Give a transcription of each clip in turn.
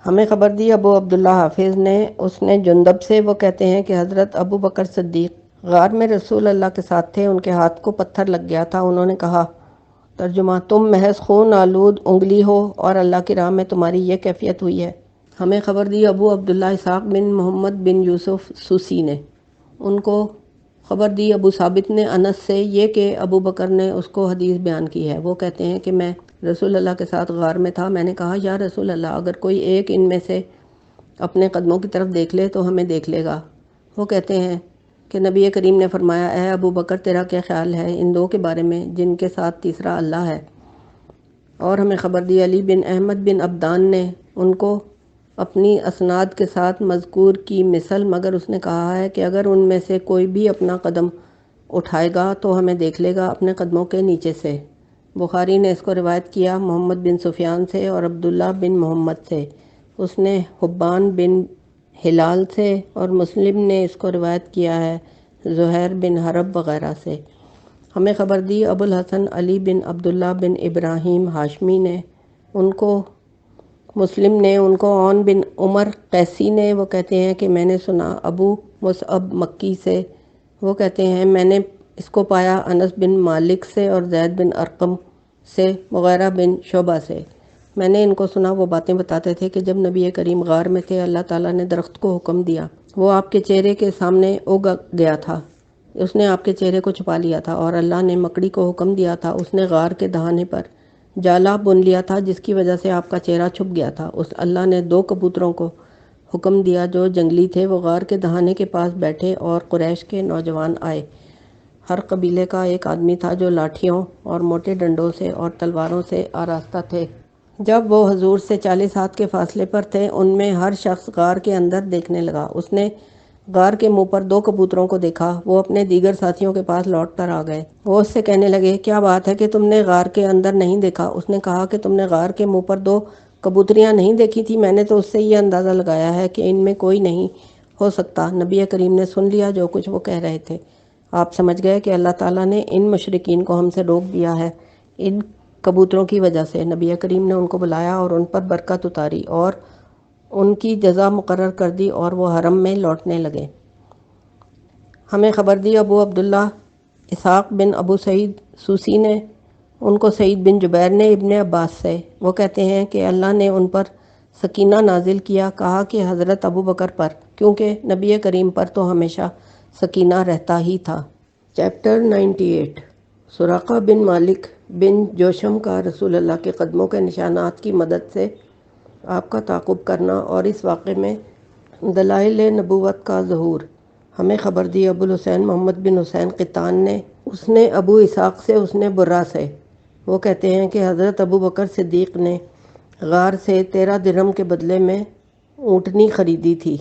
ہمیں خبر دی ابو عبداللہ حافظ نے، اس نے جندب سے، وہ کہتے ہیں کہ حضرت ابو بکر صدیق غار میں رسول اللہ کے ساتھ تھے، ان کے ہاتھ کو پتھر لگ گیا تھا، انہوں نے کہا، ترجمہ: تم محض خون آلود انگلی ہو اور اللہ کی راہ میں تمہاری یہ کیفیت ہوئی ہے۔ ہمیں خبر دی ابو عبداللہ اسحاق بن محمد بن یوسف سوسی نے، ان کو خبر دی ابو ثابت نے انس سے یہ کہ ابو بکر نے اس کو حدیث بیان کی ہے۔ وہ کہتے ہیں کہ میں رسول اللہ کے ساتھ غار میں تھا، میں نے کہا، یا رسول اللہ، اگر کوئی ایک ان میں سے اپنے قدموں کی طرف دیکھ لے تو ہمیں دیکھ لے گا۔ وہ کہتے ہیں کہ نبی کریم نے فرمایا، اے ابو بکر، تیرا کیا خیال ہے ان دو کے بارے میں جن کے ساتھ تیسرا اللہ ہے؟ اور ہمیں خبر دی علی بن احمد بن عبدان نے، ان کو اپنی اسناد کے ساتھ مذکور کی مثل، مگر اس نے کہا ہے کہ اگر ان میں سے کوئی بھی اپنا قدم اٹھائے گا تو ہمیں دیکھ لے گا اپنے قدموں کے نیچے سے۔ بخاری نے اس کو روایت کیا محمد بن سفیان سے اور عبداللہ بن محمد سے، اس نے حبان بن ہلال سے، اور مسلم نے اس کو روایت کیا ہے زہیر بن حرب وغیرہ سے۔ ہمیں خبر دی ابو الحسن علی بن عبداللہ بن ابراہیم ہاشمی نے، ان کو مسلم نے، ان کو عون بن عمر قیسی نے، وہ کہتے ہیں کہ میں نے سنا ابو مصعب مکی سے، وہ کہتے ہیں میں نے اس کو پایا انس بن مالک سے اور زید بن ارقم سے، مغیرہ بن شعبہ سے۔ میں نے ان کو سنا وہ باتیں بتاتے تھے کہ جب نبی کریم غار میں تھے، اللہ تعالیٰ نے درخت کو حکم دیا، وہ آپ کے چہرے کے سامنے اگ گیا تھا، اس نے آپ کے چہرے کو چھپا لیا تھا، اور اللہ نے مکڑی کو حکم دیا تھا، اس نے غار کے دہانے پر جالا بن لیا تھا جس کی وجہ سے آپ کا چہرہ چھپ گیا تھا۔ اس اللہ نے دو کبوتروں کو حکم دیا جو جنگلی تھے، وہ غار کے دہانے کے پاس بیٹھے اور قریش کے نوجوان آئے۔ ہر قبیلے کا ایک آدمی تھا جو لاٹھیوں اور موٹے ڈنڈوں سے اور تلواروں سے آراستہ تھے۔ جب وہ حضور سے 40 ہاتھ کے فاصلے پر تھے، ان میں ہر شخص غار کے اندر دیکھنے لگا۔ اس نے غار کے منہ پر دو کبوتروں کو دیکھا، وہ اپنے دیگر ساتھیوں کے پاس لوٹ کر آ گئے۔ وہ اس سے کہنے لگے، کیا بات ہے کہ تم نے غار کے اندر نہیں دیکھا؟ اس نے کہا کہ تم نے غار کے منہ پر دو کبوتریاں نہیں دیکھی تھی؟ میں نے تو اس سے یہ اندازہ لگایا ہے کہ ان میں کوئی نہیں ہو سکتا۔ نبی کریم نے سن لیا جو کچھ وہ کہہ رہے تھے۔ آپ سمجھ گئے کہ اللہ تعالیٰ نے ان مشرکین کو ہم سے روک دیا ہے ان کبوتروں کی وجہ سے۔ نبی کریم نے ان کو بلایا اور ان پر برکت اتاری اور ان کی جزا مقرر کر دی اور وہ حرم میں لوٹنے لگے۔ ہمیں خبر دی ابو عبداللہ اسحاق بن ابو سعید سوسی نے، ان کو سعید بن جبیر نے ابن عباس سے، وہ کہتے ہیں کہ اللہ نے ان پر سکینہ نازل کیا، کہا کہ حضرت ابو بکر پر، کیونکہ نبی کریم پر تو ہمیشہ سکینہ رہتا ہی تھا۔ چیپٹر 98 سراقہ بن مالک بن جوشم کا رسول اللہ کے قدموں کے نشانات کی مدد سے آپ کا تعاقب کرنا اور اس واقعے میں دلائل نبوت کا ظہور۔ ہمیں خبر دی ابو الحسین محمد بن حسین قطان نے، اس نے ابو اسحاق سے، اس نے برہ سے، وہ کہتے ہیں کہ حضرت ابو بکر صدیق نے غار سے 13 درہم کے بدلے میں اونٹنی خریدی تھی۔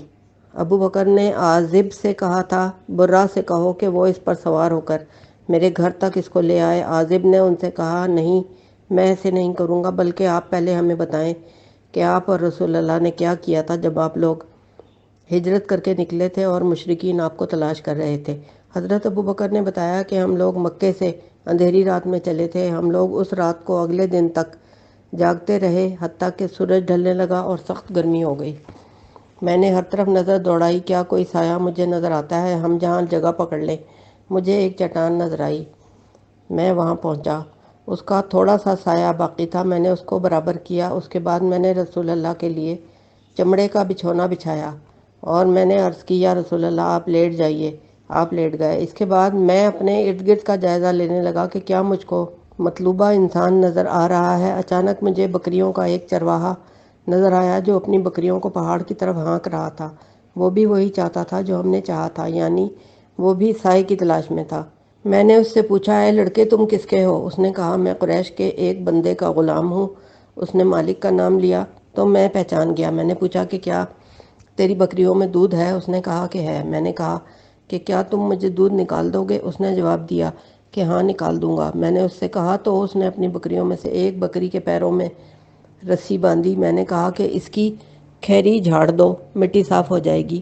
ابو بکر نے عازب سے کہا تھا، برہ سے کہو کہ وہ اس پر سوار ہو کر میرے گھر تک اس کو لے آئے۔ عازب نے ان سے کہا، نہیں، میں ایسے نہیں کروں گا، بلکہ آپ پہلے ہمیں بتائیں کہ آپ اور رسول اللہ نے کیا کیا تھا جب آپ لوگ ہجرت کر کے نکلے تھے اور مشرکین آپ کو تلاش کر رہے تھے۔ حضرت ابو بکر نے بتایا کہ ہم لوگ مکے سے اندھیری رات میں چلے تھے، ہم لوگ اس رات کو اگلے دن تک جاگتے رہے حتیٰ کہ سورج ڈھلنے لگا اور سخت گرمی ہو گئی۔ میں نے ہر طرف نظر دوڑائی، کیا کوئی سایہ مجھے نظر آتا ہے؟ ہم جہاں جگہ پکڑ لیں۔ مجھے ایک چٹان نظر آئی، میں وہاں پہنچا، اس کا تھوڑا سا سایہ باقی تھا، میں نے اس کو برابر کیا، اس کے بعد میں نے رسول اللہ کے لیے چمڑے کا بچھونا بچھایا اور میں نے عرض کی، یا رسول اللہ آپ لیٹ جائیے۔ آپ لیٹ گئے۔ اس کے بعد میں اپنے ارد گرد کا جائزہ لینے لگا کہ کیا مجھ کو مطلوبہ انسان نظر آ رہا ہے۔ اچانک مجھے بکریوں کا ایک چرواہا نظر آیا جو اپنی بکریوں کو پہاڑ کی طرف ہانک رہا تھا، وہ بھی وہی چاہتا تھا جو ہم نے چاہا تھا، یعنی وہ بھی سائے کی تلاش میں تھا۔ میں نے اس سے پوچھا، اے لڑکے تم کس کے ہو؟ اس نے کہا، میں قریش کے ایک بندے کا غلام ہوں۔ اس نے مالک کا نام لیا تو میں پہچان گیا۔ میں نے پوچھا کہ کیا تیری بکریوں میں دودھ ہے؟ اس نے کہا کہ ہے۔ میں نے کہا کہ کیا تم مجھے دودھ نکال دو گے؟ اس نے جواب دیا کہ ہاں نکال دوں گا۔ میں نے اس سے کہا تو اس نے اپنی بکریوں میں سے ایک بکری کے پیروں میں رسی باندھی۔ میں نے کہا کہ اس کی کھیری جھاڑ دو، مٹی صاف ہو جائے گی۔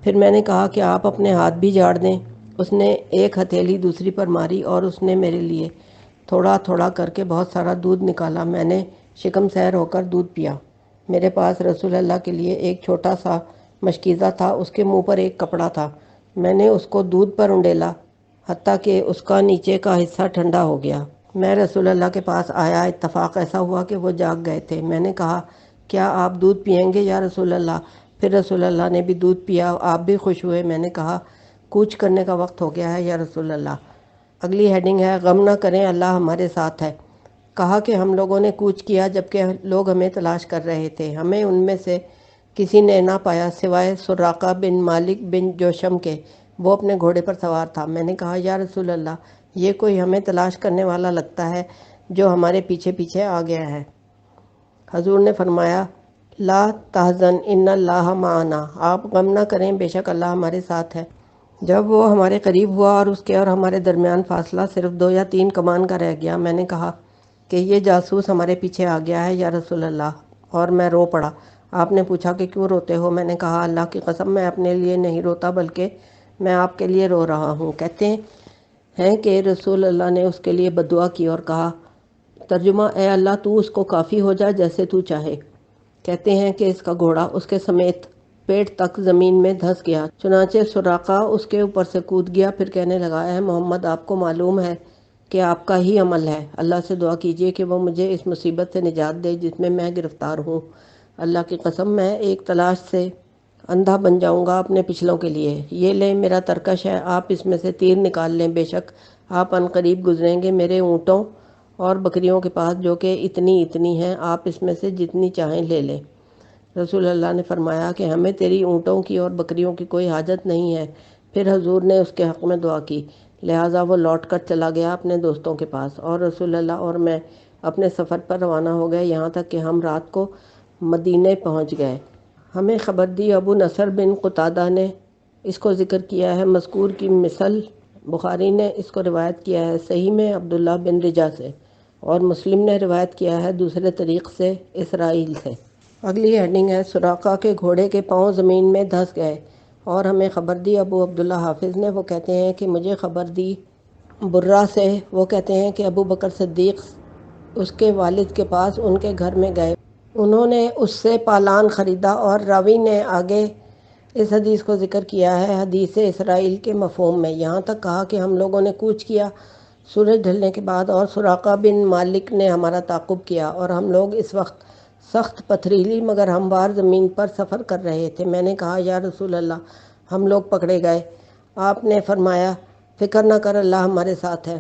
پھر میں نے کہا کہ آپ اپنے ہاتھ بھی جھاڑ دیں۔ اس نے ایک ہتھیلی دوسری پر ماری اور اس نے میرے لیے تھوڑا تھوڑا کر کے بہت سارا دودھ نکالا۔ میں نے شکم سیر ہو کر دودھ پیا۔ میرے پاس رسول اللہ کے لیے ایک چھوٹا سا مشکیزہ تھا، اس کے منہ پر ایک کپڑا تھا۔ میں نے اس کو دودھ پر انڈیلا حتیٰ کہ اس کا نیچے کا حصہ ٹھنڈا ہو گیا۔ میں رسول اللہ کے پاس آیا، اتفاق ایسا ہوا کہ وہ جاگ گئے تھے۔ میں نے کہا، کیا آپ دودھ پئیں گے یا رسول اللہ؟ پھر رسول اللہ نے بھی دودھ پیا، آپ بھی خوش ہوئے۔ میں نے کہا، کوچ کرنے کا وقت ہو گیا ہے یا رسول اللہ۔ اگلی ہیڈنگ ہے، غم نہ کریں، اللہ ہمارے ساتھ ہے۔ کہا کہ ہم لوگوں نے کوچ کیا جبکہ لوگ ہمیں تلاش کر رہے تھے۔ ہمیں ان میں سے کسی نے نہ پایا سوائے سراقہ بن مالک بن جوشم کے، وہ اپنے گھوڑے پر سوار تھا۔ میں نے کہا، یا رسول اللہ، یہ کوئی ہمیں تلاش کرنے والا لگتا ہے جو ہمارے پیچھے پیچھے آ گیا ہے۔ حضور نے فرمایا، لا تحزن ان اللہ معنا، آپ غم نہ کریں، بے شک اللہ ہمارے ساتھ ہے۔ جب وہ ہمارے قریب ہوا اور اس کے اور ہمارے درمیان فاصلہ صرف 2 یا 3 کمان کا رہ گیا، میں نے کہا کہ یہ جاسوس ہمارے پیچھے آ گیا ہے یا رسول اللہ، اور میں رو پڑا۔ آپ نے پوچھا کہ کیوں روتے ہو؟ میں نے کہا، اللہ کی قسم میں اپنے لیے نہیں روتا بلکہ میں آپ کے لیے رو رہا ہوں۔ کہتے ہیں کہ رسول اللہ نے اس کے لیے بددعا کی اور کہا، ترجمہ، اے اللہ تو اس کو کافی ہو جا جیسے تو چاہے۔ کہتے ہیں کہ اس کا گھوڑا اس کے سمیت پیٹ تک زمین میں دھس گیا، چنانچہ سراقہ اس کے اوپر سے کود گیا، پھر کہنے لگا، اے محمد، آپ کو معلوم ہے کہ آپ کا ہی عمل ہے، اللہ سے دعا کیجئے کہ وہ مجھے اس مصیبت سے نجات دے جس میں میں گرفتار ہوں۔ اللہ کی قسم میں ایک تلاش سے اندھا بن جاؤں گا اپنے پچھلوں کے لیے۔ یہ لیں میرا ترکش ہے، آپ اس میں سے تیر نکال لیں، بے شک آپ ان قریب گزریں گے میرے اونٹوں اور بکریوں کے پاس جو کہ اتنی ہیں، آپ اس میں سے جتنی چاہیں لے لیں۔ رسول اللہ نے فرمایا کہ ہمیں تیری اونٹوں کی اور بکریوں کی کوئی حاجت نہیں ہے۔ پھر حضور نے اس کے حق میں دعا کی، لہٰذا وہ لوٹ کر چلا گیا اپنے دوستوں کے پاس، اور رسول اللہ اور میں اپنے سفر پر روانہ ہو گئے، یہاں تک کہ ہم رات کو مدینے پہنچ گئے۔ ہمیں خبر دی ابو نصر بن قتادہ نے اس کو ذکر کیا ہے، مذکور کی مثل بخاری نے اس کو روایت کیا ہے صحیح میں عبداللہ بن رجا سے، اور مسلم نے روایت کیا ہے دوسرے طریق سے اسرائیل سے۔ اگلی ہیڈنگ ہے، سراقہ کے گھوڑے کے پاؤں زمین میں دھس گئے، اور ہمیں خبر دی ابو عبداللہ حافظ نے، وہ کہتے ہیں کہ مجھے خبر دی برہ سے، وہ کہتے ہیں کہ ابو بکر صدیق اس کے والد کے پاس ان کے گھر میں گئے، انہوں نے اس سے پالان خریدا، اور راوی نے آگے اس حدیث کو ذکر کیا ہے حدیث اسرائیل کے مفہوم میں، یہاں تک کہا کہ ہم لوگوں نے کوچ کیا سورج ڈھلنے کے بعد، اور سراقہ بن مالک نے ہمارا تعاقب کیا، اور ہم لوگ اس وقت سخت پتھریلی مگر ہموار زمین پر سفر کر رہے تھے۔ میں نے کہا، یا رسول اللہ، ہم لوگ پکڑے گئے۔ آپ نے فرمایا، فکر نہ کر، اللہ ہمارے ساتھ ہے۔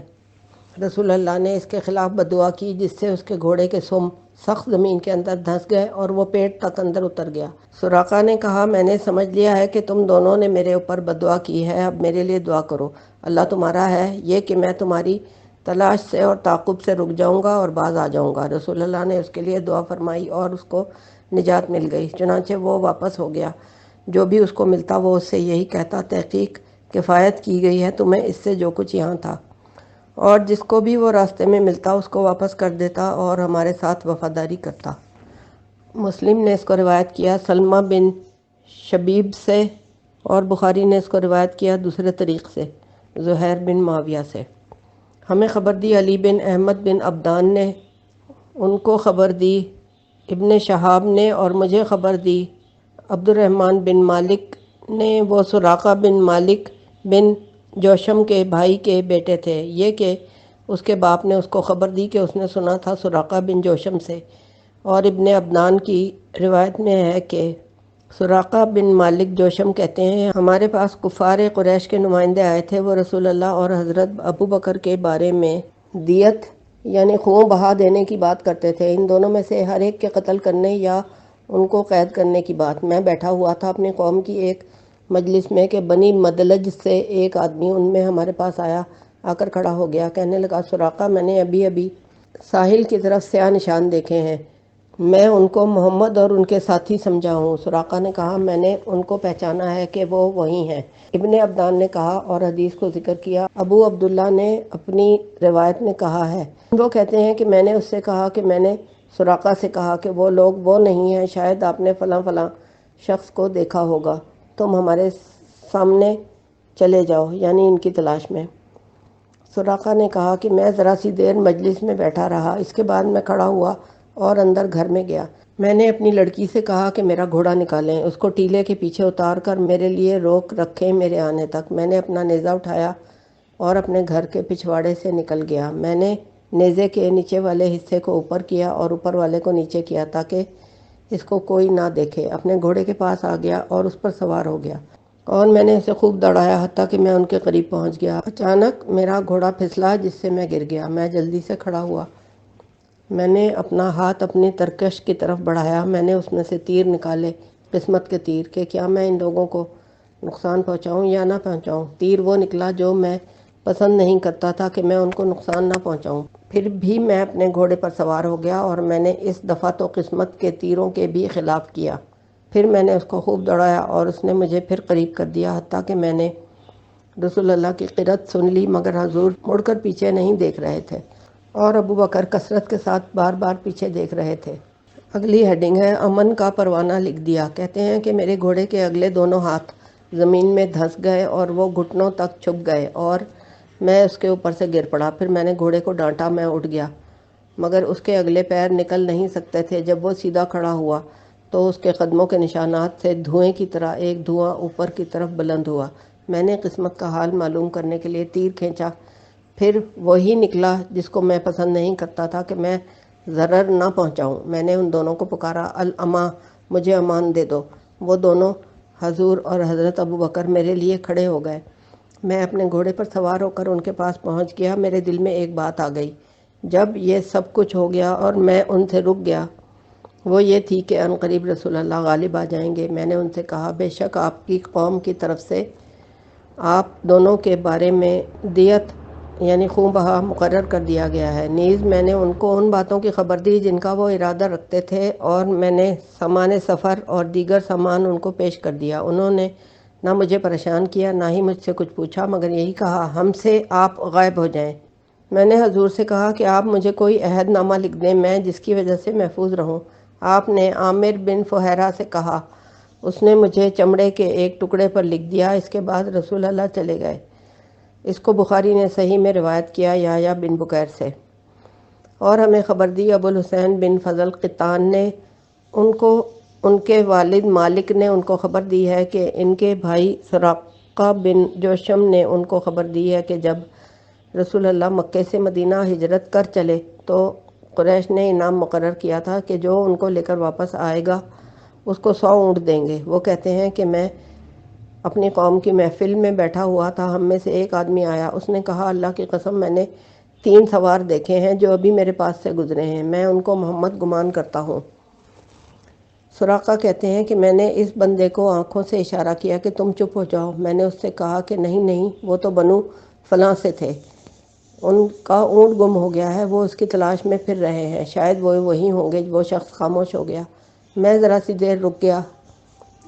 رسول اللہ نے اس کے خلاف بددعا کی جس سے اس کے گھوڑے کے سم سخت زمین کے اندر دھس گئے اور وہ پیٹ تک اندر اتر گیا۔ سراقہ نے کہا، میں نے سمجھ لیا ہے کہ تم دونوں نے میرے اوپر بددعا کی ہے، اب میرے لیے دعا کرو، اللہ تمہارا ہے یہ کہ میں تمہاری تلاش سے اور تعاقب سے رک جاؤں گا اور باز آ جاؤں گا۔ رسول اللہ نے اس کے لیے دعا فرمائی اور اس کو نجات مل گئی، چنانچہ وہ واپس ہو گیا۔ جو بھی اس کو ملتا وہ اس سے یہی کہتا، تحقیق کفایت کی گئی ہے تمہیں اس سے جو کچھ یہاں تھا، اور جس کو بھی وہ راستے میں ملتا اس کو واپس کر دیتا اور ہمارے ساتھ وفاداری کرتا۔ مسلم نے اس کو روایت کیا سلمہ بن شبیب سے، اور بخاری نے اس کو روایت کیا دوسرے طریق سے زہیر بن معاویہ سے۔ ہمیں خبر دی علی بن احمد بن عبدان نے، ان کو خبر دی ابن شہاب نے، اور مجھے خبر دی عبد الرحمن بن مالک نے، وہ سراقہ بن مالک بن جوشم کے بھائی کے بیٹے تھے، یہ کہ اس کے باپ نے اس کو خبر دی کہ اس نے سنا تھا سراقہ بن جوشم سے۔ اور ابن عبدان کی روایت میں ہے کہ سراقہ بن مالک جوشم کہتے ہیں، ہمارے پاس کفار قریش کے نمائندے آئے تھے، وہ رسول اللہ اور حضرت ابو بکر کے بارے میں دیت یعنی خون بہا دینے کی بات کرتے تھے، ان دونوں میں سے ہر ایک کے قتل کرنے یا ان کو قید کرنے کی بات۔ میں بیٹھا ہوا تھا اپنی قوم کی ایک مجلس میں کہ بنی مدلج سے ایک آدمی ان میں ہمارے پاس آ کر کھڑا ہو گیا، کہنے لگا، سراقہ، میں نے ابھی ساحل کی طرف سیاہ نشان دیکھے ہیں، میں ان کو محمد اور ان کے ساتھی سمجھا ہوں۔ سراقہ نے کہا، میں نے ان کو پہچانا ہے کہ وہ وہی ہیں۔ ابن عبدان نے کہا اور حدیث کو ذکر کیا، ابو عبداللہ نے اپنی روایت میں کہا ہے، وہ کہتے ہیں کہ میں نے اس سے کہا کہ میں نے سراقہ سے کہا کہ وہ لوگ وہ نہیں ہیں، شاید آپ نے فلاں فلاں شخص کو دیکھا ہوگا، تم ہمارے سامنے چلے جاؤ، یعنی ان کی تلاش میں۔ سراقہ نے کہا کہ میں ذرا سی دیر مجلس میں بیٹھا رہا، اس کے بعد میں کھڑا ہوا اور اندر گھر میں گیا۔ میں نے اپنی لڑکی سے کہا کہ میرا گھوڑا نکالیں، اس کو ٹیلے کے پیچھے اتار کر میرے لیے روک رکھیں میرے آنے تک۔ میں نے اپنا نیزہ اٹھایا اور اپنے گھر کے پچھواڑے سے نکل گیا۔ میں نے نیزے کے نیچے والے حصے کو اوپر کیا اور اوپر والے کو نیچے کیا تاکہ اس کو کوئی نہ دیکھے۔ اپنے گھوڑے کے پاس آ گیا اور اس پر سوار ہو گیا اور میں نے اسے خوب دوڑایا حتیٰ کہ میں ان کے قریب پہنچ گیا۔ اچانک میرا گھوڑا پھسلا جس سے میں گر گیا۔ میں جلدی سے کھڑا ہوا۔ میں نے اپنا ہاتھ اپنی ترکش کی طرف بڑھایا۔ میں نے اس میں سے تیر نکالے، قسمت کے تیر، کہ کیا میں ان لوگوں کو نقصان پہنچاؤں یا نہ پہنچاؤں۔ تیر وہ نکلا جو میں پسند نہیں کرتا تھا کہ میں ان کو نقصان نہ پہنچاؤں۔ پھر بھی میں اپنے گھوڑے پر سوار ہو گیا اور میں نے اس دفعہ تو قسمت کے تیروں کے بھی خلاف کیا۔ پھر میں نے اس کو خوب دوڑایا اور اس نے مجھے پھر قریب کر دیا حتیٰ کہ میں نے رسول اللہ کی قرأت سن لی، مگر حضور مڑ کر پیچھے نہیں دیکھ رہے تھے اور ابو بکر کثرت کے ساتھ بار بار پیچھے دیکھ رہے تھے۔ اگلی ہیڈنگ ہے امن کا پروانہ لکھ دیا۔ کہتے ہیں کہ میرے گھوڑے کے اگلے دونوں ہاتھ زمین میں دھنس گئے اور وہ گھٹنوں تک چھپ گئے اور میں اس کے اوپر سے گر پڑا۔ پھر میں نے گھوڑے کو ڈانٹا، میں اٹھ گیا مگر اس کے اگلے پیر نکل نہیں سکتے تھے۔ جب وہ سیدھا کھڑا ہوا تو اس کے قدموں کے نشانات سے دھوئیں کی طرح ایک دھواں اوپر کی طرف بلند ہوا۔ میں نے قسمت کا حال معلوم کرنے کے لیے تیر کھینچا، پھر وہی نکلا جس کو میں پسند نہیں کرتا تھا کہ میں ضرر نہ پہنچاؤں۔ میں نے ان دونوں کو پکارا، الاما، مجھے امان دے دو۔ وہ دونوں حضور اور حضرت ابو بکر میرے لیے کھڑے ہو گئے۔ میں اپنے گھوڑے پر سوار ہو کر ان کے پاس پہنچ گیا۔ میرے دل میں ایک بات آ گئی جب یہ سب کچھ ہو گیا اور میں ان سے رک گیا، وہ یہ تھی کہ عنقریب رسول اللہ غالب آ جائیں گے۔ میں نے ان سے کہا، بے شک آپ کی قوم کی طرف سے آپ دونوں کے بارے میں دیت یعنی خون بہا مقرر کر دیا گیا ہے۔ نیز میں نے ان کو ان باتوں کی خبر دی جن کا وہ ارادہ رکھتے تھے اور میں نے سامان سفر اور دیگر سامان ان کو پیش کر دیا۔ انہوں نے نہ مجھے پریشان کیا نہ ہی مجھ سے کچھ پوچھا، مگر یہی کہا، ہم سے آپ غائب ہو جائیں۔ میں نے حضور سے کہا کہ آپ مجھے کوئی عہد نامہ لکھ دیں میں جس کی وجہ سے محفوظ رہوں۔ آپ نے عامر بن فہیرہ سے کہا، اس نے مجھے چمڑے کے ایک ٹکڑے پر لکھ دیا۔ اس کے بعد رسول اللہ چلے گئے۔ اس کو بخاری نے صحیح میں روایت کیا یحییٰ بن بکیر سے، اور ہمیں خبر دی ابو الحسین بن فضل قطان نے، ان کے والد مالک نے ان کو خبر دی ہے کہ ان کے بھائی سراقہ بن جوشم نے ان کو خبر دی ہے کہ جب رسول اللہ مکے سے مدینہ ہجرت کر چلے تو قریش نے انعام مقرر کیا تھا کہ جو ان کو لے کر واپس آئے گا اس کو 100 اونٹ دیں گے۔ وہ کہتے ہیں کہ میں اپنی قوم کی محفل میں بیٹھا ہوا تھا، ہم میں سے ایک آدمی آیا، اس نے کہا، اللہ کی قسم میں نے 3 سوار دیکھے ہیں جو ابھی میرے پاس سے گزرے ہیں، میں ان کو محمد گمان کرتا ہوں۔ سراقہ کہتے ہیں کہ میں نے اس بندے کو آنکھوں سے اشارہ کیا کہ تم چپ ہو جاؤ۔ میں نے اس سے کہا کہ نہیں نہیں، وہ تو بنو فلاں سے تھے، ان کا اونٹ گم ہو گیا ہے، وہ اس کی تلاش میں پھر رہے ہیں، شاید وہ وہی ہوں گے۔ وہ شخص خاموش ہو گیا۔ میں ذرا سی دیر رک گیا،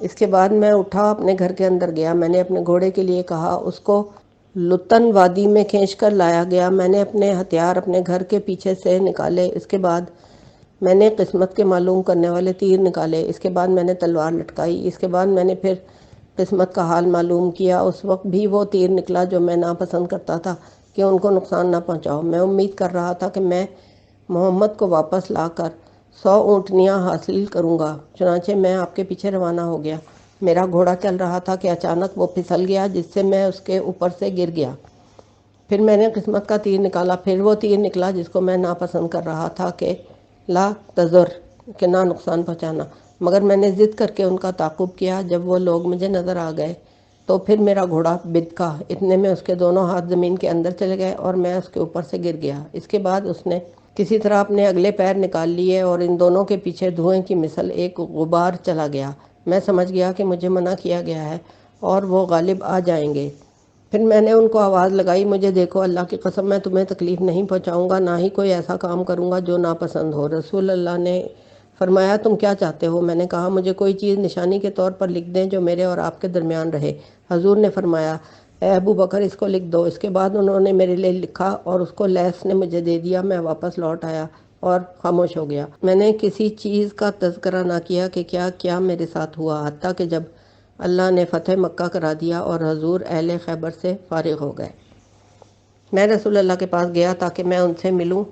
اس کے بعد میں اٹھا، اپنے گھر کے اندر گیا۔ میں نے اپنے گھوڑے کے لیے کہا، اس کو لطن وادی میں کھینچ کر لایا گیا۔ میں نے اپنے ہتھیار اپنے گھر کے پیچھے سے نکالے، اس کے بعد میں نے قسمت کے معلوم کرنے والے تیر نکالے، اس کے بعد میں نے تلوار لٹکائی، اس کے بعد میں نے پھر قسمت کا حال معلوم کیا۔ اس وقت بھی وہ تیر نکلا جو میں ناپسند کرتا تھا کہ ان کو نقصان نہ پہنچاؤ۔ میں امید کر رہا تھا کہ میں محمد کو واپس لا کر 100 اونٹنیاں حاصل کروں گا، چنانچہ میں آپ کے پیچھے روانہ ہو گیا۔ میرا گھوڑا چل رہا تھا کہ اچانک وہ پھسل گیا جس سے میں اس کے اوپر سے گر گیا۔ پھر میں نے قسمت کا تیر نکالا، پھر وہ تیر نکلا جس کو میں ناپسند کر رہا تھا کہ لا تضر، کہ نہ نقصان پہنچانا، مگر میں نے ضد کر کے ان کا تعاقب کیا۔ جب وہ لوگ مجھے نظر آ گئے تو پھر میرا گھوڑا بدکا، اتنے میں اس کے دونوں ہاتھ زمین کے اندر چلے گئے اور میں اس کے اوپر سے گر گیا۔ اس کے بعد اس نے کسی طرح اپنے اگلے پیر نکال لیے اور ان دونوں کے پیچھے دھوئیں کی مثل ایک غبار چلا گیا۔ میں سمجھ گیا کہ مجھے منع کیا گیا ہے اور وہ غالب آ جائیں گے۔ پھر میں نے ان کو آواز لگائی، مجھے دیکھو، اللہ کی قسم میں تمہیں تکلیف نہیں پہنچاؤں گا، نہ ہی کوئی ایسا کام کروں گا جو ناپسند ہو۔ رسول اللہ نے فرمایا، تم کیا چاہتے ہو؟ میں نے کہا، مجھے کوئی چیز نشانی کے طور پر لکھ دیں جو میرے اور آپ کے درمیان رہے۔ حضور نے فرمایا، اے ابو بکر، اس کو لکھ دو۔ اس کے بعد انہوں نے میرے لیے لکھا اور اس کو لیث نے مجھے دے دیا۔ میں واپس لوٹ آیا اور خاموش ہو گیا۔ میں نے کسی چیز کا تذکرہ نہ کیا کہ کیا کیا میرے ساتھ ہوا، حتیٰ کہ جب اللہ نے فتح مکہ کرا دیا اور حضور اہل خیبر سے فارغ ہو گئے۔ میں رسول اللہ کے پاس گیا تاکہ میں ان سے ملوں،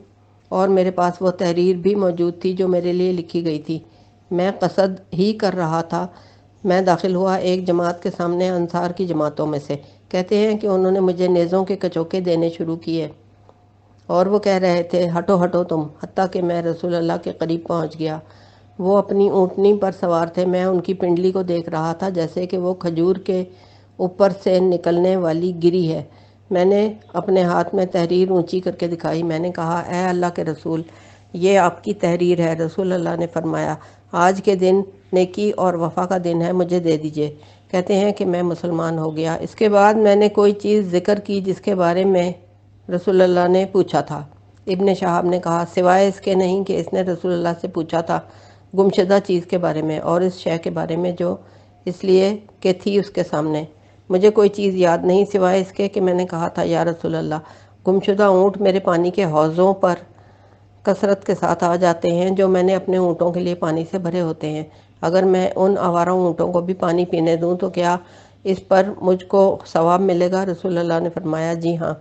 اور میرے پاس وہ تحریر بھی موجود تھی جو میرے لیے لکھی گئی تھی۔ میں قصد ہی کر رہا تھا، میں داخل ہوا ایک جماعت کے سامنے انصار کی جماعتوں میں سے۔ کہتے ہیں کہ انہوں نے مجھے نیزوں کے کچوکے دینے شروع کیے اور وہ کہہ رہے تھے ہٹو ہٹو تم، حتیٰ کہ میں رسول اللہ کے قریب پہنچ گیا۔ وہ اپنی اونٹنی پر سوار تھے، میں ان کی پنڈلی کو دیکھ رہا تھا جیسے کہ وہ کھجور کے اوپر سے نکلنے والی گری ہے۔ میں نے اپنے ہاتھ میں تحریر اونچی کر کے دکھائی، میں نے کہا اے اللہ کے رسول، یہ آپ کی تحریر ہے۔ رسول اللہ نے فرمایا آج کے دن نیکی اور وفا کا دن ہے، مجھے دے دیجئے۔ کہتے ہیں کہ میں مسلمان ہو گیا۔ اس کے بعد میں نے کوئی چیز ذکر کی جس کے بارے میں رسول اللہ نے پوچھا تھا۔ ابن شہاب نے کہا سوائے اس کے نہیں کہ اس نے رسول اللہ سے پوچھا تھا گمشدہ چیز کے بارے میں اور اس شے کے بارے میں جو اس لیے کہ تھی اس کے سامنے۔ مجھے کوئی چیز یاد نہیں سوائے اس کے کہ میں نے کہا تھا یا رسول اللہ، گمشدہ اونٹ میرے پانی کے حوضوں پر کثرت کے ساتھ آ جاتے ہیں جو میں نے اپنے اونٹوں کے لیے پانی سے بھرے ہوتے ہیں۔ اگر میں ان آوارہ اونٹوں کو بھی پانی پینے دوں تو کیا اس پر مجھ کو ثواب ملے گا؟ رسول اللہ نے فرمایا جی ہاں،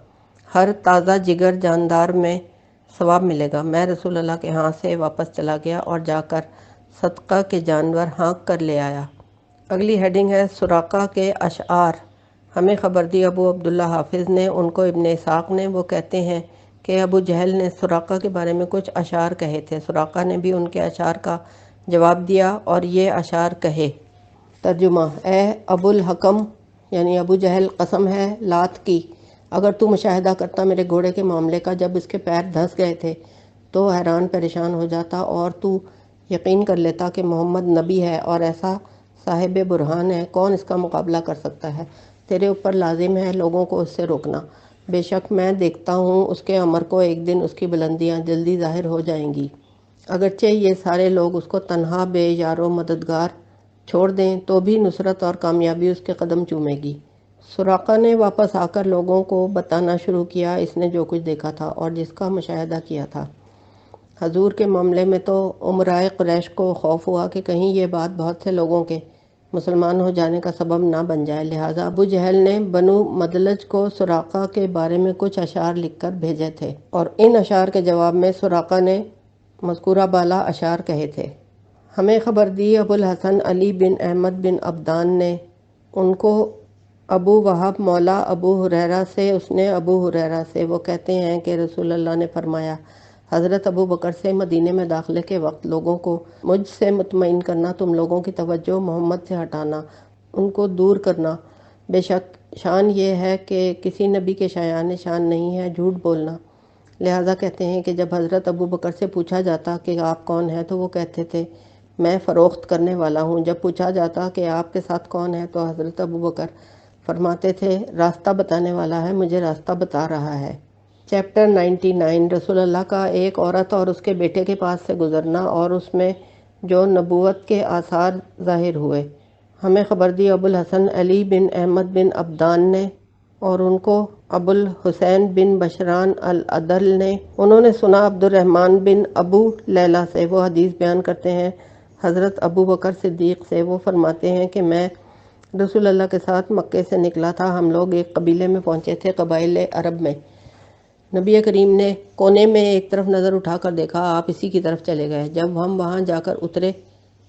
ہر تازہ جگر جاندار میں ثواب ملے گا۔ میں رسول اللہ کے ہاں سے واپس چلا گیا اور جا کر صدقہ کے جانور ہانک کر لے آیا۔ اگلی ہیڈنگ ہے سراقہ کے اشعار۔ ہمیں خبر دی ابو عبداللہ حافظ نے، ان کو ابن اسحاق نے، وہ کہتے ہیں کہ ابو جہل نے سراقہ کے بارے میں کچھ اشعار کہے تھے۔ سراقہ نے بھی ان کے اشعار کا جواب دیا اور یہ اشعار کہے۔ ترجمہ: اے ابو الحکم یعنی ابو جہل، قسم ہے لات کی، اگر تو مشاہدہ کرتا میرے گھوڑے کے معاملے کا، جب اس کے پیر دھنس گئے تھے تو حیران پریشان ہو جاتا اور تو یقین کر لیتا کہ محمد نبی ہے اور ایسا صاحب برہان ہے، کون اس کا مقابلہ کر سکتا ہے؟ تیرے اوپر لازم ہے لوگوں کو اس سے روکنا، بے شک میں دیکھتا ہوں اس کے امر کو ایک دن اس کی بلندیاں جلدی ظاہر ہو جائیں گی۔ اگرچہ یہ سارے لوگ اس کو تنہا بے یار و مددگار چھوڑ دیں تو بھی نصرت اور کامیابی اس کے قدم چومے گی۔ سراقہ نے واپس آ کر لوگوں کو بتانا شروع کیا اس نے جو کچھ دیکھا تھا اور جس کا مشاہدہ کیا تھا۔ حضور کے معاملے میں تو امرائے قریش کو خوف ہوا کہ کہیں یہ بات بہت سے لوگوں کے مسلمان ہو جانے کا سبب نہ بن جائے، لہٰذا ابو جہل نے بنو مدلج کو سراقہ کے بارے میں کچھ اشعار لکھ کر بھیجے تھے اور ان اشعار کے جواب میں سراقہ نے مذکورہ بالا اشعار کہے تھے۔ ہمیں خبر دی ابو الحسن علی بن احمد بن عبدان نے، ان کو ابو وہب مولا ابو ہریرہ سے، اس نے ابو ہریرہ سے، وہ کہتے ہیں کہ رسول اللہ نے فرمایا حضرت ابو بکر سے مدینے میں داخلے کے وقت لوگوں کو مجھ سے مطمئن کرنا، تم لوگوں کی توجہ محمد سے ہٹانا، ان کو دور کرنا، بے شک شان یہ ہے کہ کسی نبی کے شایان شان نہیں ہے جھوٹ بولنا۔ لہٰذا کہتے ہیں کہ جب حضرت ابو بکر سے پوچھا جاتا کہ آپ کون ہیں تو وہ کہتے تھے میں فروخت کرنے والا ہوں۔ جب پوچھا جاتا کہ آپ کے ساتھ کون ہے تو حضرت ابو بکر فرماتے تھے راستہ بتانے والا ہے، مجھے راستہ بتا رہا ہے۔ چیپٹر 99 رسول اللہ کا ایک عورت اور اس کے بیٹے کے پاس سے گزرنا اور اس میں جو نبوت کے آثار ظاہر ہوئے۔ ہمیں خبر دی ابو الحسن علی بن احمد بن عبدان نے، اور ان کو ابو الحسین بن بشران العدل نے، انہوں نے سنا عبد الرحمن بن ابو لیلہ سے، وہ حدیث بیان کرتے ہیں حضرت ابو بکر صدیق سے، وہ فرماتے ہیں کہ میں رسول اللہ کے ساتھ مکے سے نکلا تھا، ہم لوگ ایک قبیلے میں پہنچے تھے، قبائل عرب میں۔ نبی کریم نے کونے میں ایک طرف نظر اٹھا کر دیکھا، آپ اسی کی طرف چلے گئے۔ جب ہم وہاں جا کر اترے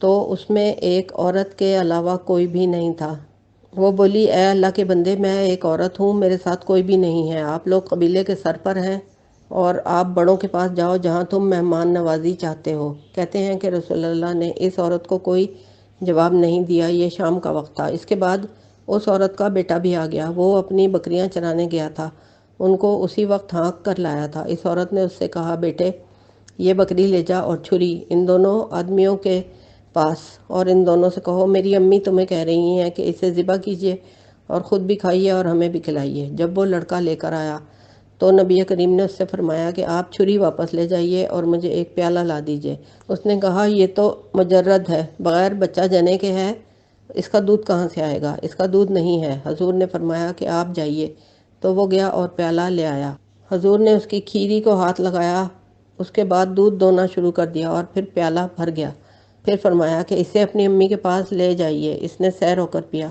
تو اس میں ایک عورت کے علاوہ کوئی بھی نہیں تھا۔ وہ بولی اے اللہ کے بندے، میں ایک عورت ہوں، میرے ساتھ کوئی بھی نہیں ہے، آپ لوگ قبیلے کے سر پر ہیں اور آپ بڑوں کے پاس جاؤ جہاں تم مہمان نوازی چاہتے ہو۔ کہتے ہیں کہ رسول اللہ نے اس عورت کو کوئی جواب نہیں دیا، یہ شام کا وقت تھا۔ اس کے بعد اس عورت کا بیٹا بھی آ گیا، وہ اپنی بکریاں چرانے گیا تھا، ان کو اسی وقت ہانک کر لایا تھا۔ اس عورت نے اس سے کہا بیٹے یہ بکری لے جا اور چھری ان دونوں آدمیوں کے پاس اور ان دونوں سے کہو میری امی تمہیں کہہ رہی ہیں کہ اسے ذبح کیجئے اور خود بھی کھائیے اور ہمیں بھی کھلائیے۔ جب وہ لڑکا لے کر آیا تو نبی کریم نے اس سے فرمایا کہ آپ چھری واپس لے جائیے اور مجھے ایک پیالہ لا دیجئے۔ اس نے کہا یہ تو مجرد ہے، بغیر بچہ جنے کے ہے، اس کا دودھ کہاں سے آئے گا؟ اس کا دودھ نہیں ہے۔ حضور نے فرمایا کہ آپ جائیے، تو وہ گیا اور پیالہ لے آیا۔ حضور نے اس کی کھیری کو ہاتھ لگایا، اس کے بعد دودھ دونا شروع کر دیا اور پھر پیالہ بھر گیا۔ پھر فرمایا کہ اسے اپنی امی کے پاس لے جائیے، اس نے سیر ہو کر پیا۔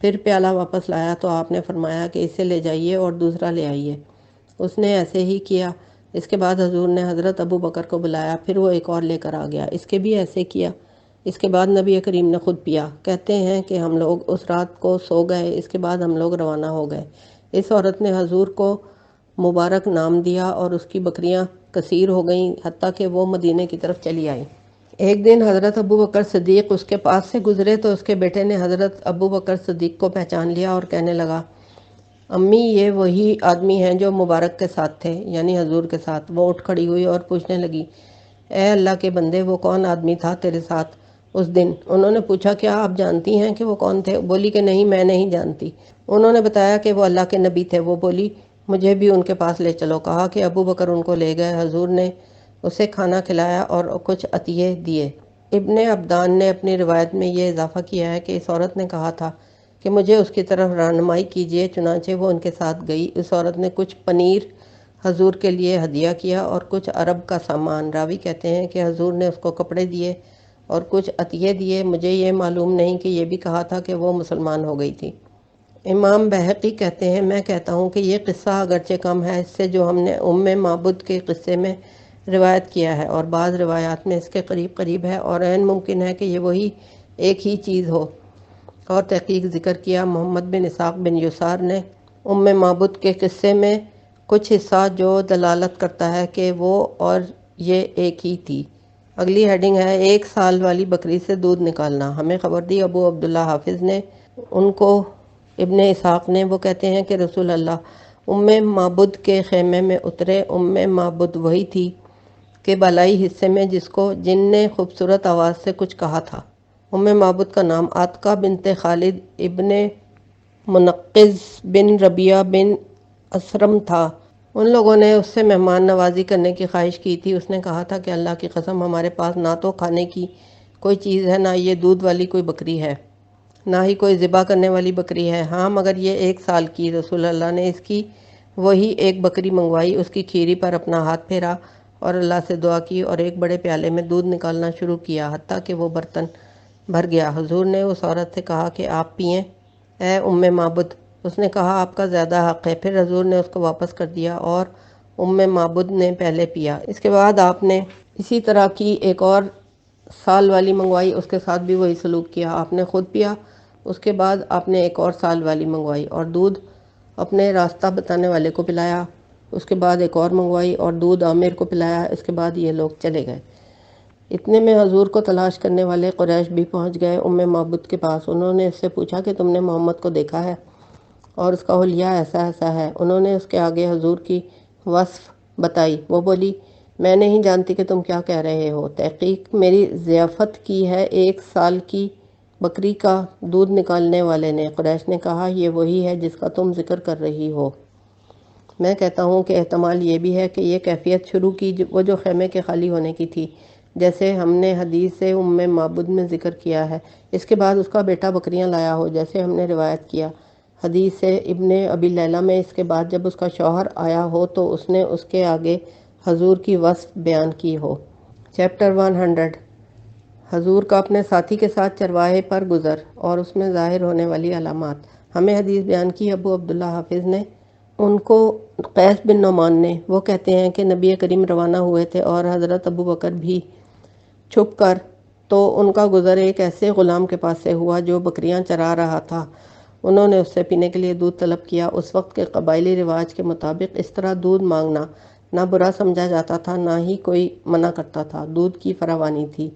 پھر پیالہ واپس لایا تو آپ نے فرمایا کہ اسے لے جائیے اور دوسرا لے آئیے۔ اس نے ایسے ہی کیا۔ اس کے بعد حضور نے حضرت ابو بکر کو بلایا، پھر وہ ایک اور لے کر آ گیا، اس کے بھی ایسے کیا۔ اس کے بعد نبی کریم نے خود پیا۔ کہتے ہیں کہ ہم لوگ اس رات کو سو گئے، اس کے بعد ہم لوگ روانہ ہو گئے۔ اس عورت نے حضور کو مبارک نام دیا اور اس کی بکریاں کثیر ہو گئیں، حتیٰ کہ وہ مدینے کی طرف چلی آئی۔ ایک دن حضرت ابو بکر صدیق اس کے پاس سے گزرے تو اس کے بیٹے نے حضرت ابو بکر صدیق کو پہچان لیا اور کہنے لگا، امی یہ وہی آدمی ہیں جو مبارک کے ساتھ تھے، یعنی حضور کے ساتھ۔ وہ اٹھ کھڑی ہوئی اور پوچھنے لگی، اے اللہ کے بندے، وہ کون آدمی تھا تیرے ساتھ اس دن؟ انہوں نے پوچھا، کیا آپ جانتی ہیں کہ وہ کون تھے؟ بولی کہ نہیں، میں نہیں جانتی۔ انہوں نے بتایا کہ وہ اللہ کے نبی تھے۔ وہ بولی، مجھے بھی ان کے پاس لے چلو۔ کہا کہ ابو بکر ان کو لے گئے۔ حضور نے اسے کھانا کھلایا اور کچھ عطیے دیے۔ ابن عبدان نے اپنی روایت میں یہ اضافہ کیا ہے کہ اس عورت نے کہا تھا کہ مجھے اس کی طرف رہنمائی کیجیے، چنانچہ وہ ان کے ساتھ گئی۔ اس عورت نے کچھ پنیر حضور کے لیے ہدیہ کیا اور کچھ عرب کا سامان۔ راوی کہتے ہیں کہ حضور نے اس کو کپڑے دیے اور کچھ عطیے دیے۔ مجھے یہ معلوم نہیں کہ یہ بھی کہا تھا کہ وہ مسلمان ہو گئی تھی۔ امام بہقی کہتے ہیں، میں کہتا ہوں کہ یہ قصہ اگرچہ کم ہے اس سے جو ہم نے معبد کے قصے میں روایت کیا ہے، اور بعض روایات میں اس کے قریب قریب ہے، اور عین ممکن ہے کہ یہ وہی ایک ہی چیز ہو۔ اور تحقیق ذکر کیا محمد بن اسحاق بن یسار نے معبد کے قصے میں کچھ حصہ جو دلالت کرتا ہے کہ وہ اور یہ ایک ہی تھی۔ اگلی ہیڈنگ ہے، 1 سال والی بکری سے دودھ نکالنا۔ ہمیں خبر دی ابو عبداللہ حافظ نے، ان کو ابن اسحاق نے۔ وہ کہتے ہیں کہ رسول اللہ معبد کے خیمے میں اترے۔ معبد وہی تھی کہ بالائی حصے میں جس کو جن نے خوبصورت آواز سے کچھ کہا تھا۔ معبد کا نام عاتقہ بنت خالد ابن منقذ بن ربیعہ بن اسرم تھا۔ ان لوگوں نے اس سے مہمان نوازی کرنے کی خواہش کی تھی۔ اس نے کہا تھا کہ اللہ کی قسم، ہمارے پاس نہ تو کھانے کی کوئی چیز ہے، نہ یہ دودھ والی کوئی بکری ہے، نہ ہی کوئی ذبح کرنے والی بکری ہے۔ ہاں مگر یہ 1 سال کی۔ رسول اللہ نے اس کی وہی ایک بکری منگوائی، اس کی کھیری پر اپنا ہاتھ پھیرا اور اللہ سے دعا کی اور ایک بڑے پیالے میں دودھ نکالنا شروع کیا، حتیٰ کہ وہ برتن بھر گیا۔ حضور نے اس عورت سے کہا کہ آپ پئیں اے معبد۔ اس نے کہا، آپ کا زیادہ حق ہے۔ پھر حضور نے اس کو واپس کر دیا اور معبد نے پہلے پیا۔ اس کے بعد آپ نے اسی طرح کی ایک اور سال والی منگوائی، اس کے ساتھ بھی وہی سلوک کیا۔ آپ نے خود پیا۔ اس کے بعد آپ نے ایک اور سال والی منگوائی اور دودھ اپنے راستہ بتانے والے کو پلایا۔ اس کے بعد ایک اور منگوائی اور دودھ عامر کو پلایا۔ اس کے بعد یہ لوگ چلے گئے۔ اتنے میں حضور کو تلاش کرنے والے قریش بھی پہنچ گئے معبد کے پاس۔ انہوں نے اس سے پوچھا کہ تم نے محمد کو دیکھا ہے اور اس کا حلیہ ایسا ایسا ہے۔ انہوں نے اس کے آگے حضور کی وصف بتائی۔ وہ بولی، میں نہیں جانتی کہ تم کیا کہہ رہے ہو۔ تحقیق میری ضیافت کی ہے 1 سال کی بکری کا دودھ نکالنے والے نے۔ قریش نے کہا، یہ وہی ہے جس کا تم ذکر کر رہی ہو۔ میں کہتا ہوں کہ احتمال یہ بھی ہے کہ یہ کیفیت شروع کی وہ جو خیمے کے خالی ہونے کی تھی، جیسے ہم نے حدیث سے معبد میں ذکر کیا ہے۔ اس کے بعد اس کا بیٹا بکریاں لایا ہو، جیسے ہم نے روایت کیا حدیث سے ابن ابی لیلہ میں۔ اس کے بعد جب اس کا شوہر آیا ہو تو اس نے اس کے آگے حضور کی وصف بیان کی ہو۔ چیپٹر 100، حضور کا اپنے ساتھی کے ساتھ چرواہے پر گزر اور اس میں ظاہر ہونے والی علامات۔ ہمیں حدیث بیان کی ابو عبداللہ حافظ نے، ان کو قیس بن نعمان نے۔ وہ کہتے ہیں کہ نبی کریم روانہ ہوئے تھے اور حضرت ابو بکر بھی چھپ کر، تو ان کا گزر ایک ایسے غلام کے پاس سے ہوا جو بکریاں چرا رہا تھا۔ انہوں نے اس سے پینے کے لیے دودھ طلب کیا۔ اس وقت کے قبائلی رواج کے مطابق اس طرح دودھ مانگنا نہ برا سمجھا جاتا تھا، نہ ہی کوئی منع کرتا تھا۔ دودھ کی فراوانی تھی۔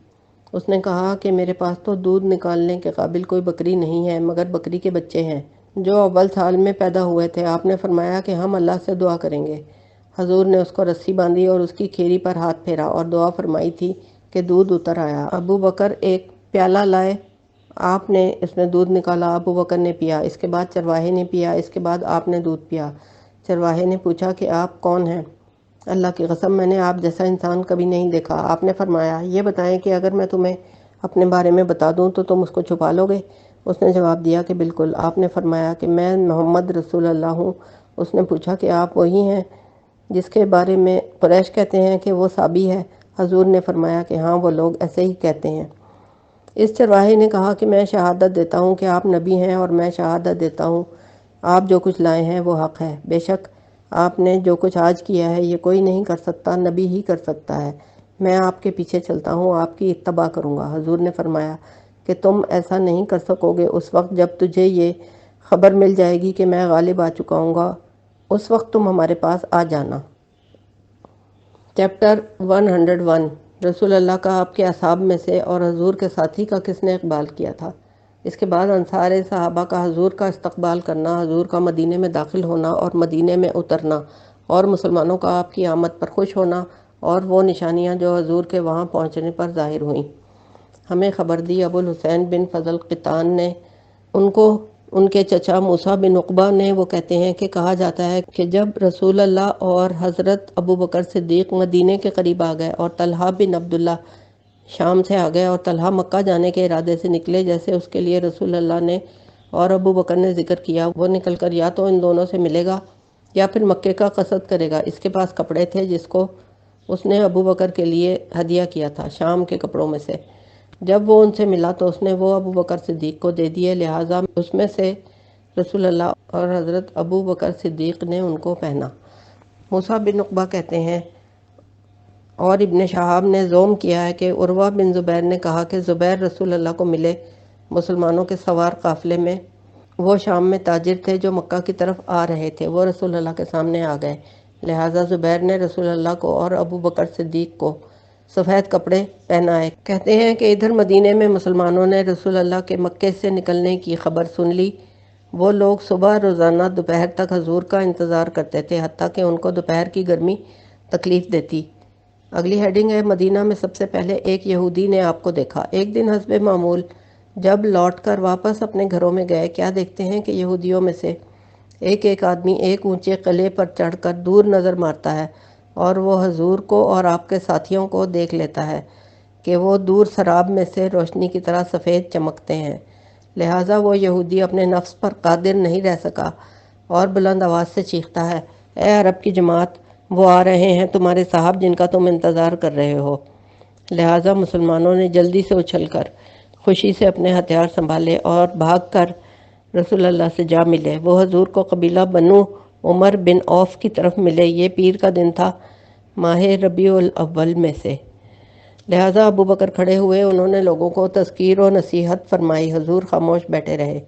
اس نے کہا کہ میرے پاس تو دودھ نکالنے کے قابل کوئی بکری نہیں ہے، مگر بکری کے بچے ہیں جو اول سال میں پیدا ہوئے تھے۔ آپ نے فرمایا کہ ہم اللہ سے دعا کریں گے۔ حضور نے اس کو رسی باندھی اور اس کی کھیری پر ہاتھ پھیرا اور دعا فرمائی تھی کہ دودھ اتر آیا۔ ابو بکر ایک پیالہ لائے، آپ نے اس میں دودھ نکالا، ابو بکر نے پیا۔ اس کے بعد چرواہے نے پیا۔ اس کے بعد آپ نے دودھ پیا۔ چرواہے نے پوچھا کہ آپ کون ہیں؟ اللہ کی قسم، میں نے آپ جیسا انسان کبھی نہیں دیکھا۔ آپ نے فرمایا، یہ بتائیں کہ اگر میں تمہیں اپنے بارے میں بتا دوں تو تم اس کو چھپا لو گے؟ اس نے جواب دیا کہ بالکل۔ آپ نے فرمایا کہ میں محمد رسول اللہ ہوں۔ اس نے پوچھا کہ آپ وہی ہیں جس کے بارے میں قریش کہتے ہیں کہ وہ صابی ہے؟ حضور نے فرمایا کہ ہاں، وہ لوگ ایسے ہی کہتے ہیں۔ اس چرواہے نے کہا کہ میں شہادت دیتا ہوں کہ آپ نبی ہیں، اور میں شہادت دیتا ہوں آپ جو کچھ لائے ہیں وہ حق ہے۔ بے شک آپ نے جو کچھ آج کیا ہے یہ کوئی نہیں کر سکتا، نبی ہی کر سکتا ہے۔ میں آپ کے پیچھے چلتا ہوں، آپ کی اتباع کروں گا۔ حضور نے فرمایا کہ تم ایسا نہیں کر سکو گے اس وقت جب تجھے یہ خبر مل جائے گی کہ میں غالب آ چکا ہوں گا، اس وقت تم ہمارے پاس آ جانا۔ چیپٹر 101 رسول اللہ کا آپ کے اصحاب میں سے اور حضور کے ساتھی کا کس نے اقبال کیا تھا؟ اس کے بعد انصار صحابہ کا حضور کا استقبال کرنا، حضور کا مدینے میں داخل ہونا اور مدینے میں اترنا، اور مسلمانوں کا آپ کی آمد پر خوش ہونا، اور وہ نشانیاں جو حضور کے وہاں پہنچنے پر ظاہر ہوئیں۔ ہمیں خبر دی ابو الحسین بن فضل قطان نے، ان کو ان کے چچا موسیٰ بن عقبہ نے، وہ کہتے ہیں کہ کہا جاتا ہے کہ جب رسول اللہ اور حضرت ابو بکر صدیق مدینے کے قریب آ گئے اور طلحہ بن عبداللہ شام سے آ گئے اور طلحہ مکہ جانے کے ارادے سے نکلے، جیسے اس کے لیے رسول اللہ نے اور ابو بکر نے ذکر کیا، وہ نکل کر یا تو ان دونوں سے ملے گا یا پھر مکے کا قصد کرے گا۔ اس کے پاس کپڑے تھے جس کو اس نے ابو بکر کے لیے ہدیہ کیا تھا، شام کے کپڑوں میں سے۔ جب وہ ان سے ملا تو اس نے وہ ابو بکر صدیق کو دے دیے، لہٰذا اس میں سے رسول اللہ اور حضرت ابو بکر صدیق نے ان کو پہنا۔ موسیٰ بن عقبہ کہتے ہیں اور ابن شہاب نے زوم کیا ہے کہ عروہ بن زبیر نے کہا کہ زبیر رسول اللہ کو ملے مسلمانوں کے سوار قافلے میں، وہ شام میں تاجر تھے جو مکہ کی طرف آ رہے تھے، وہ رسول اللہ کے سامنے آ گئے، لہٰذا زبیر نے رسول اللہ کو اور ابو بکر صدیق کو سفید کپڑے پہنائے۔ کہتے ہیں کہ ادھر مدینے میں مسلمانوں نے رسول اللہ کے مکے سے نکلنے کی خبر سن لی۔ وہ لوگ صبح روزانہ دوپہر تک حضور کا انتظار کرتے تھے، حتیٰ کہ ان کو دوپہر کی گرمی تکلیف دیتی۔ اگلی ہیڈنگ ہے مدینہ میں سب سے پہلے ایک یہودی نے آپ کو دیکھا۔ ایک دن حسب معمول جب لوٹ کر واپس اپنے گھروں میں گئے، کیا دیکھتے ہیں کہ یہودیوں میں سے ایک آدمی ایک اونچے قلعے پر چڑھ کر دور نظر مارتا ہے، اور وہ حضور کو اور آپ کے ساتھیوں کو دیکھ لیتا ہے کہ وہ دور سراب میں سے روشنی کی طرح سفید چمکتے ہیں۔ لہٰذا وہ یہودی اپنے نفس پر قادر نہیں رہ سکا اور بلند آواز سے چیختا ہے، اے عرب کی جماعت، وہ آ رہے ہیں تمہارے صاحب جن کا تم انتظار کر رہے ہو۔ لہٰذا مسلمانوں نے جلدی سے اچھل کر خوشی سے اپنے ہتھیار سنبھالے اور بھاگ کر رسول اللہ سے جا ملے۔ وہ حضور کو قبیلہ بنو عمر بن عوف کی طرف ملے۔ یہ پیر کا دن تھا، ماہ ربیع الاول میں سے۔ لہٰذا ابو بکر کھڑے ہوئے، انہوں نے لوگوں کو تذکیر و نصیحت فرمائی، حضور خاموش بیٹھے رہے۔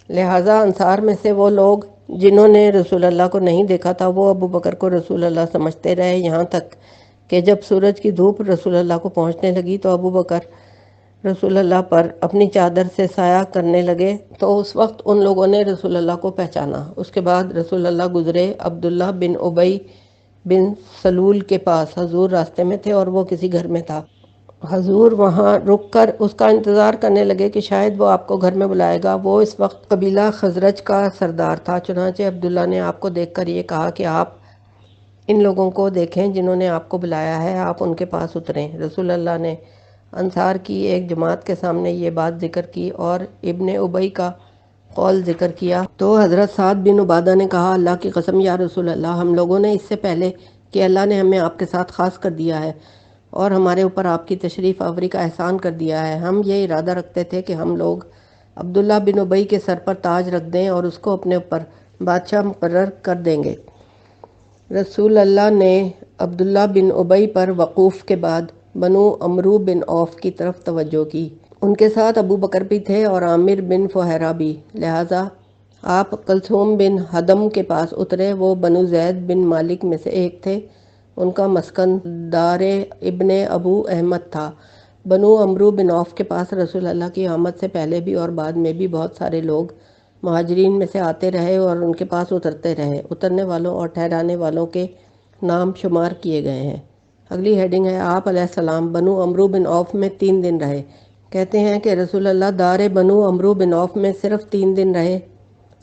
لہٰذا انصار میں سے وہ لوگ جنہوں نے رسول اللہ کو نہیں دیکھا تھا، وہ ابو بکر کو رسول اللہ سمجھتے رہے، یہاں تک کہ جب سورج کی دھوپ رسول اللہ کو پہنچنے لگی تو ابو بکر رسول اللہ پر اپنی چادر سے سایہ کرنے لگے، تو اس وقت ان لوگوں نے رسول اللہ کو پہچانا۔ اس کے بعد رسول اللہ گزرے عبداللہ بن ابی بن سلول کے پاس، حضور راستے میں تھے اور وہ کسی گھر میں تھا۔ حضور وہاں رک کر اس کا انتظار کرنے لگے کہ شاید وہ آپ کو گھر میں بلائے گا۔ وہ اس وقت قبیلہ خزرج کا سردار تھا، چنانچہ عبداللہ نے آپ کو دیکھ کر یہ کہا کہ آپ ان لوگوں کو دیکھیں جنہوں نے آپ کو بلایا ہے، آپ ان کے پاس اتریں۔ رسول اللہ نے انصار کی ایک جماعت کے سامنے یہ بات ذکر کی اور ابن ابی کا قول ذکر کیا تو حضرت سعد بن عبادہ نے کہا، اللہ کی قسم یا رسول اللہ، ہم لوگوں نے اس سے پہلے کہ اللہ نے ہمیں آپ کے ساتھ خاص کر دیا ہے اور ہمارے اوپر آپ کی تشریف آوری کا احسان کر دیا ہے، ہم یہ ارادہ رکھتے تھے کہ ہم لوگ عبداللہ بن ابی کے سر پر تاج رکھ دیں اور اس کو اپنے اوپر بادشاہ مقرر کر دیں گے۔ رسول اللہ نے عبداللہ بن ابی پر وقوف کے بعد بنو عمرو بن عوف کی طرف توجہ کی۔ ان کے ساتھ ابو بکر بھی تھے اور عامر بن فہیرہ بھی، لہٰذا آپ کلثوم بن ہدم کے پاس اترے۔ وہ بنو زید بن مالک میں سے ایک تھے، ان کا مسکن دار ابن ابو احمد تھا۔ بنو عمرو بن عوف کے پاس رسول اللہ کی آمد سے پہلے بھی اور بعد میں بھی بہت سارے لوگ مہاجرین میں سے آتے رہے اور ان کے پاس اترتے رہے۔ اترنے والوں اور ٹھہرانے والوں کے نام شمار کیے گئے ہیں۔ اگلی ہیڈنگ ہے آپ علیہ السلام بنو عمرو بن عوف میں 3 دن رہے۔ کہتے ہیں کہ رسول اللہ دار بنو عمرو بن عوف میں صرف 3 دن رہے،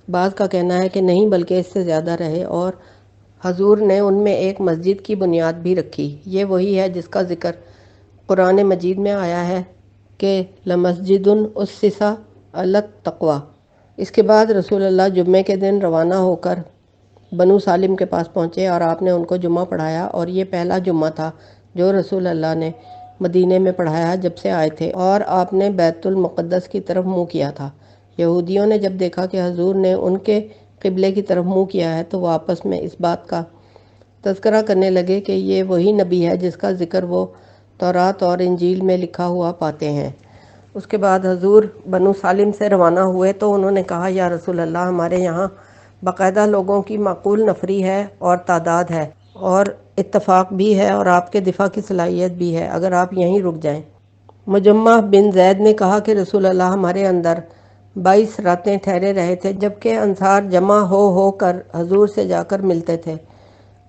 بعض کا کہنا ہے کہ نہیں بلکہ اس سے زیادہ رہے، اور حضور نے ان میں ایک مسجد کی بنیاد بھی رکھی۔ یہ وہی ہے جس کا ذکر قرآن مجید میں آیا ہے کہ لمسجد اسس علی التقوی۔ اس کے بعد رسول اللہ جمعے کے دن روانہ ہو کر بنو سالم کے پاس پہنچے اور آپ نے ان کو جمعہ پڑھایا، اور یہ پہلا جمعہ تھا جو رسول اللہ نے مدینے میں پڑھایا جب سے آئے تھے، اور آپ نے بیت المقدس کی طرف منہ کیا تھا۔ یہودیوں نے جب دیکھا کہ حضور نے ان کے قبلے کی طرف منہ کیا ہے تو وہ آپس میں اس بات کا تذکرہ کرنے لگے کہ یہ وہی نبی ہے جس کا ذکر وہ تورات اور انجیل میں لکھا ہوا پاتے ہیں۔ اس کے بعد حضور بنو سالم سے روانہ ہوئے تو انہوں نے کہا، یا رسول اللہ، ہمارے یہاں باقاعدہ لوگوں کی معقول نفری ہے اور تعداد ہے اور اتفاق بھی ہے اور آپ کے دفاع کی صلاحیت بھی ہے، اگر آپ یہیں رک جائیں۔ مجمع بن زید نے کہا کہ رسول اللہ، ہمارے اندر 22 راتیں ٹھہرے رہے تھے، جبکہ انصار جمع ہو کر حضور سے جا کر ملتے تھے۔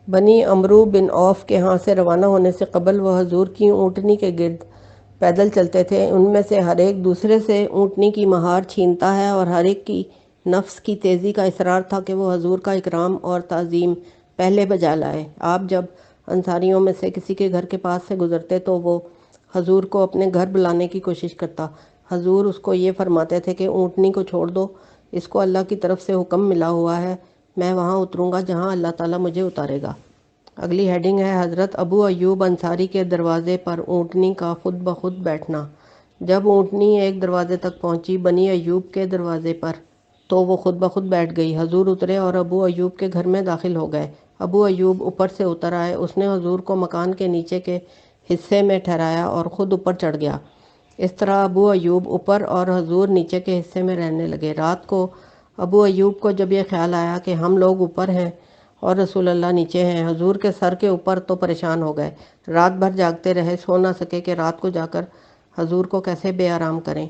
بنی عمرو بن عوف کے ہاں سے روانہ ہونے سے قبل وہ حضور کی اونٹنی کے گرد پیدل چلتے تھے۔ ان میں سے ہر ایک دوسرے سے اونٹنی کی مہار چھینتا ہے اور ہر ایک کی نفس کی تیزی کا اصرار تھا کہ وہ حضور کا اکرام اور تعظیم پہلے بجا لائے۔ آپ جب انصاریوں میں سے کسی کے گھر کے پاس سے گزرتے تو وہ حضور کو اپنے گھر بلانے کی کوشش کرتا۔ حضور اس کو یہ فرماتے تھے کہ اونٹنی کو چھوڑ دو، اس کو اللہ کی طرف سے حکم ملا ہوا ہے، میں وہاں اتروں گا جہاں اللہ تعالیٰ مجھے اتارے گا۔ اگلی ہیڈنگ ہے حضرت ابو ایوب انصاری کے دروازے پر اونٹنی کا خود بخود بیٹھنا۔ جب اونٹنی ایک دروازے تک پہنچی، بنی ایوب کے دروازے پر، تو وہ خود بخود بیٹھ گئی۔ حضور اترے اور ابو ایوب کے گھر میں داخل ہو گئے۔ ابو ایوب اوپر سے اتر آئے، اس نے حضور کو مکان کے نیچے کے حصے میں ٹھہرایا اور خود اوپر چڑھ گیا۔ اس طرح ابو ایوب اوپر اور حضور نیچے کے حصے میں رہنے لگے۔ رات کو ابو ایوب کو جب یہ خیال آیا کہ ہم لوگ اوپر ہیں اور رسول اللہ نیچے ہیں، حضور کے سر کے اوپر، تو پریشان ہو گئے۔ رات بھر جاگتے رہے، سو نہ سکے کہ رات کو جا کر حضور کو کیسے بے آرام کریں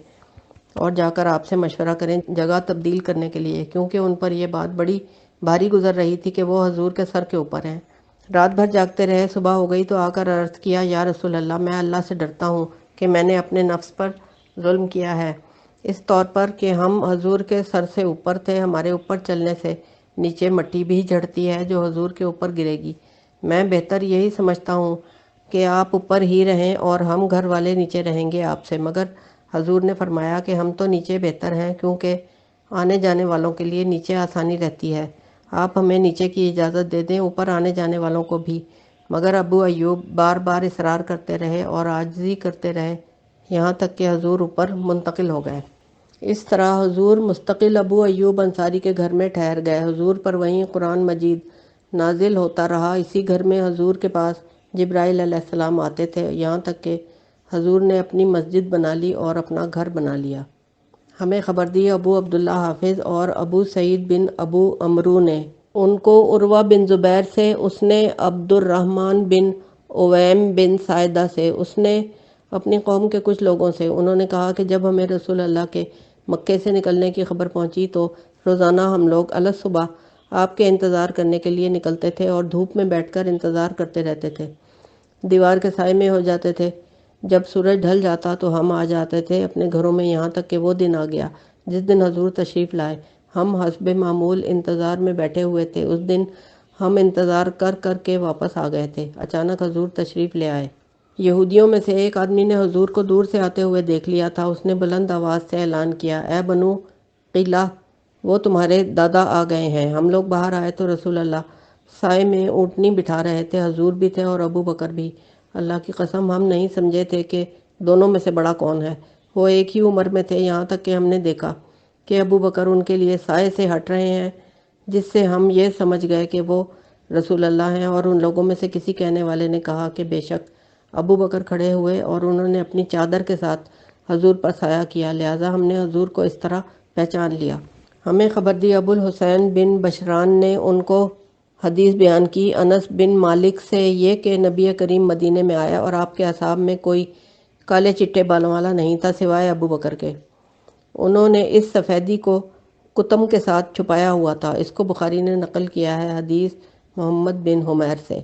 اور جا کر آپ سے مشورہ کریں جگہ تبدیل کرنے کے لیے، کیونکہ ان پر یہ بات بڑی بھاری گزر رہی تھی کہ وہ حضور کے سر کے اوپر ہیں۔ رات بھر جاگتے رہے، صبح ہو گئی تو آ کر عرض کیا، یا رسول اللہ، میں اللہ سے ڈرتا ہوں کہ میں نے اپنے نفس پر ظلم کیا ہے، اس طور پر کہ ہم حضور کے سر سے اوپر تھے، ہمارے اوپر چلنے سے نیچے مٹی بھی جھڑتی ہے جو حضور کے اوپر گرے گی۔ میں بہتر یہی سمجھتا ہوں کہ آپ اوپر ہی رہیں اور ہم گھر والے نیچے رہیں گے آپ سے، مگر حضور نے فرمایا کہ ہم تو نیچے بہتر ہیں، کیونکہ آنے جانے والوں کے لیے نیچے آسانی رہتی ہے، آپ ہمیں نیچے کی اجازت دے دیں، اوپر آنے جانے والوں کو بھی۔ مگر ابو ایوب بار بار اصرار کرتے رہے اور عاجزی کرتے رہے، یہاں تک کہ حضور اوپر منتقل ہو گئے۔ اس طرح حضور مستقل ابو ایوب انصاری کے گھر میں ٹھہر گئے۔ حضور پر وہیں قرآن مجید نازل ہوتا رہا۔ اسی گھر میں حضور کے پاس جبرائیل علیہ السلام آتے تھے، یہاں تک کہ حضور نے اپنی مسجد بنا لی اور اپنا گھر بنا لیا۔ ہمیں خبر دی ابو عبداللہ حافظ اور ابو سعید بن ابو عمرو نے، ان کو عروہ بن زبیر سے، اس نے عبد الرحمن بن اویم بن سائدہ سے، اس نے اپنی قوم کے کچھ لوگوں سے۔ انہوں نے کہا کہ جب ہمیں رسول اللہ کے مکے سے نکلنے کی خبر پہنچی تو روزانہ ہم لوگ الصبح آپ کے انتظار کرنے کے لیے نکلتے تھے اور دھوپ میں بیٹھ کر انتظار کرتے رہتے تھے، دیوار کے سائے میں ہو جاتے تھے۔ جب سورج ڈھل جاتا تو ہم آ جاتے تھے اپنے گھروں میں، یہاں تک کہ وہ دن آ گیا جس دن حضور تشریف لائے۔ ہم حسب معمول انتظار میں بیٹھے ہوئے تھے، اس دن ہم انتظار کر کر کے واپس آ گئے تھے، اچانک حضور تشریف لے آئے۔ یہودیوں میں سے ایک آدمی نے حضور کو دور سے آتے ہوئے دیکھ لیا تھا، اس نے بلند آواز سے اعلان کیا، اے بنو قیلہ، وہ تمہارے دادا آ گئے ہیں۔ ہم لوگ باہر آئے تو رسول اللہ سائے میں اونٹنی بٹھا رہے تھے، حضور بھی تھے اور ابو بکر بھی۔ اللہ کی قسم ہم نہیں سمجھے تھے کہ دونوں میں سے بڑا کون ہے۔ وہ ایک ہی عمر میں تھے، یہاں تک کہ ہم نے دیکھا کہ ابو بکر ان کے لیے سائے سے ہٹ رہے ہیں، جس سے ہم یہ سمجھ گئے کہ وہ رسول اللہ ہیں۔ اور ان لوگوں میں سے کسی کہنے والے نے کہا کہ بے شک ابو بکر کھڑے ہوئے اور انہوں نے اپنی چادر کے ساتھ حضور پر سایہ کیا، لہٰذا ہم نے حضور کو اس طرح پہچان لیا۔ ہمیں خبر دی ابو الحسین بن بشران نے، ان کو حدیث بیان کی انس بن مالک سے یہ کہ نبی کریم مدینے میں آیا اور آپ کے اصحاب میں کوئی کالے چٹے بالوں والا نہیں تھا سوائے ابو بکر کے۔ انہوں نے اس سفیدی کو کتم کے ساتھ چھپایا ہوا تھا۔ اس کو بخاری نے نقل کیا ہے حدیث محمد بن حمیر سے۔